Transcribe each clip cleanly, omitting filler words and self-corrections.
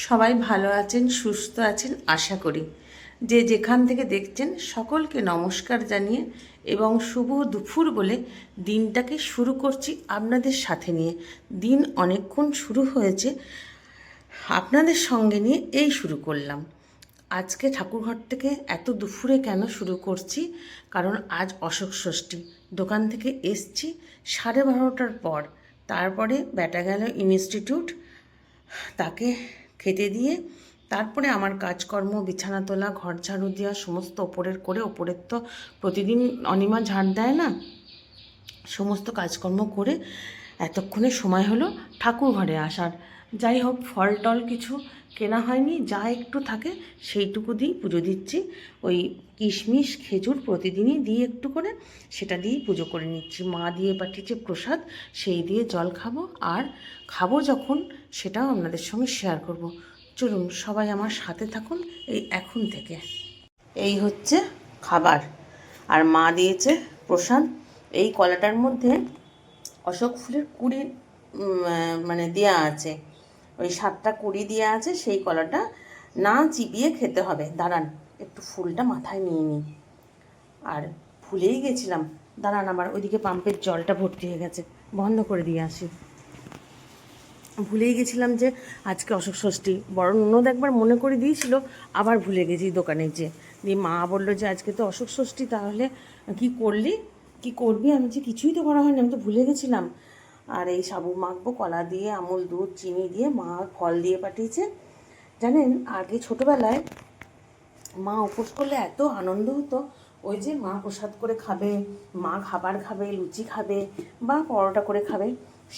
সবাই ভালো আছেন, সুস্থ আছেন আশা করি। যে যেখান থেকে দেখছেন সকলকে নমস্কার জানিয়ে এবং শুভ দুপুর বলে দিনটাকে শুরু করছি আপনাদের সাথে নিয়ে। দিন অনেকক্ষণ শুরু হয়েছে, আপনাদের সঙ্গে নিয়ে এই শুরু করলাম। আজকে ঠাকুরঘর থেকে এত দুপুরে কেন শুরু করছি, কারণ আজ অশোক ষষ্ঠী। দোকান থেকে এসছি 12:30টার পর, তারপরে ব্যাটা গেল ইনস্টিটিউট, তাকে খেতে দিয়ে তারপরে আমার কাজকর্ম, বিছানা তোলা, ঘর ঝাড়ু দেওয়া, সমস্ত ওপরের করে, ওপরের তো প্রতিদিন অনিমা ঝাড় দেয় না, সমস্ত কাজকর্ম করে এতক্ষণে সময় হলো ঠাকুর ঘরে আসার। যাই হোক, ফল টল কিছু কেনা হয়নি, যা একটু থাকে সেইটুকু দিয়েই পুজো দিচ্ছি। ওই কিশমিশ খেজুর প্রতিদিনই দিই একটু করে, সেটা দিয়েই পুজো করে নিচ্ছি। মা দিয়ে পাঠিয়েছে প্রসাদ, সেই দিয়ে জল খাবো, আর খাবো যখন সেটাও আপনাদের সঙ্গে শেয়ার করব। চলুন সবাই আমার সাথে থাকুন এই এখন থেকে। এই হচ্ছে খাবার, আর মা দিয়েছে প্রসাদ। এই কলাটার মধ্যে অশোক ফুলের কুড়ি মানে দেয়া আছে, ওই 7টা কুড়ি দেওয়া আছে। সেই কলাটা না চিবিয়ে খেতে হবে। দাঁড়ান, একটু ফুলটা মাথায় নিয়ে নিই। আর ভুলেই গেছিলাম, দাঁড়ান, আমার ওইদিকে পাম্পের জলটা ভর্তি হয়ে গেছে, বন্ধ করে দিয়ে আসি। ভুলেই গেছিলাম যে আজকে অশোক ষষ্ঠী। বড় ননদ একবার মনে করে দিয়েছিল, আবার ভুলে গেছি দোকানে দিয়ে মা বললো যে আজকে তো অশোক ষষ্ঠী, তাহলে কি করবি? আমি যে কিছুই তো করা হয়নি, আমি তো ভুলে গেছিলাম। আর এই সাবু মাখবো কলা দিয়ে, আমুল দুধ চিনি দিয়ে, মা ফল দিয়ে পাঠিয়েছে। জানেন, আগে ছোটোবেলায় মা উপোস করলে এত আনন্দ হতো। ওই যে মা প্রসাদ করে খাবে, মা খাবার খাবে, লুচি খাবে বা পরোটা করে খাবে,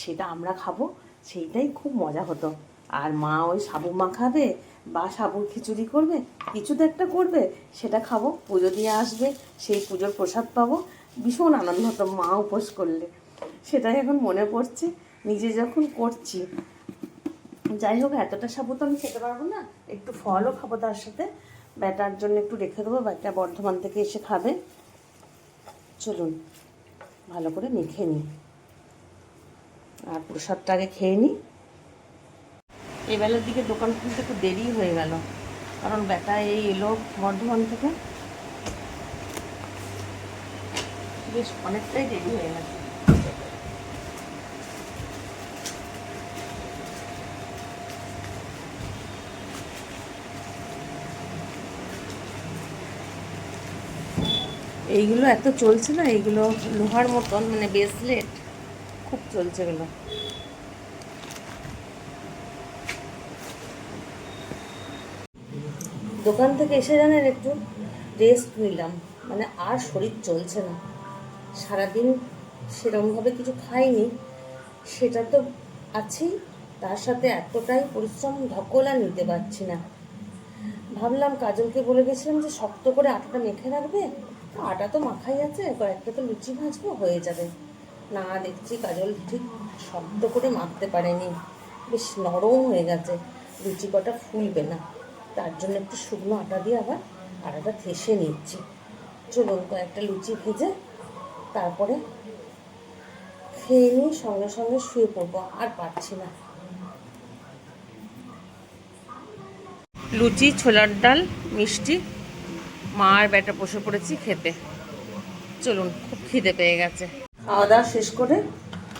সেটা আমরা খাবো, সেইটাই খুব মজা হতো। আর মা ওই সাবু মাখাবে বা সাবুর খিচুড়ি করবে, কিছু তো একটা করবে, সেটা খাবো, পুজো দিয়ে আসবে, সেই পুজোর প্রসাদ পাবো। ভীষণ আনন্দ হতো মা উপোস করলে। সেটাই এখন মনে পড়ছে নিজে যখন করছি। যাই হোক, এতটা সাবু তো আমি খেতে পারবো না, একটু ফলও খাবো তার সাথে। ব্যাটার জন্য একটু রেখে দেবো, ব্যাটা বর্ধমান থেকে এসে খাবে। চলুন ভালো করে মেখে নিই, আর প্রসাদটা আগে খেয়ে নিই। এই বেলার দিকে দোকান খুলতে একটু দেরি হয়ে গেল, কারণ ব্যাটা এই এলো বর্ধমান থেকে, বেশ অনেকটাই দেরি হয়ে গেছে। এইগুলো এত চলছে না, এইগুলো লোহার মতন, মানে ব্রেসলেট, খুব চলছে এগুলো। দোকান থেকে এসে জানেন একটু রেস্ট নিলাম, মানে আর শরীর চলছে না। সারাদিন সেরকমভাবে কিছু খাইনি, সেটা তো আছেই, তার সাথে এতটাই পরিশ্রম, ধকল আর নিতে পারছি না। ভাবলাম কাজলকে বলে গেছিলাম যে শক্ত করে আটাটা মেখে রাখবে, তো আটা তো মাখাই আছে, কয়েকটা তো লুচি ভাজবো, হয়ে যাবে। না, দেখছি কাজল ঠিক শক্ত করে মাখতে পারেনি, বেশ নরম হয়ে গেছে, লুচি কটা ফুলবে না। তার জন্য একটু শুকনো আটা দিয়ে আবার আটাটা থেসে নিচ্ছি। চলুন কয়েকটা লুচি ভেজে তারপরে খেয়ে নিয়ে সঙ্গে সঙ্গে শুয়ে পড়বো, আর পারছি না। লুচি, ছোলার ডাল, মিষ্টি, মা আর ব্যাটা বসে পড়েছি খেতে। চলুন, খুব খিদে পেয়ে গেছে। খাওয়া দাওয়া শেষ করে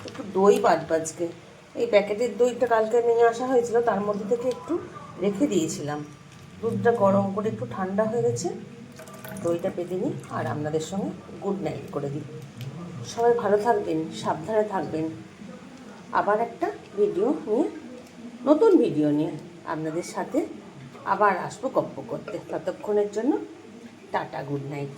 একটু দই আজকে, এই প্যাকেটের দইটা কালকে নিয়ে আসা হয়েছিল, তার মধ্যে থেকে একটু রেখে দিয়েছিলাম। দুধটা গরম করে একটু ঠান্ডা হয়ে গেছে, দইটা পেতে নিই আর আপনাদের সঙ্গে গুড নাইট করে দিই। সবাই ভালো থাকবেন, সাবধানে থাকবেন। আবার একটা ভিডিও নিয়ে, নতুন ভিডিও নিয়ে আপনাদের সাথে আবার আসবো গপ্প করতে। ততক্ষণের জন্য টাটা, গুড নাইট।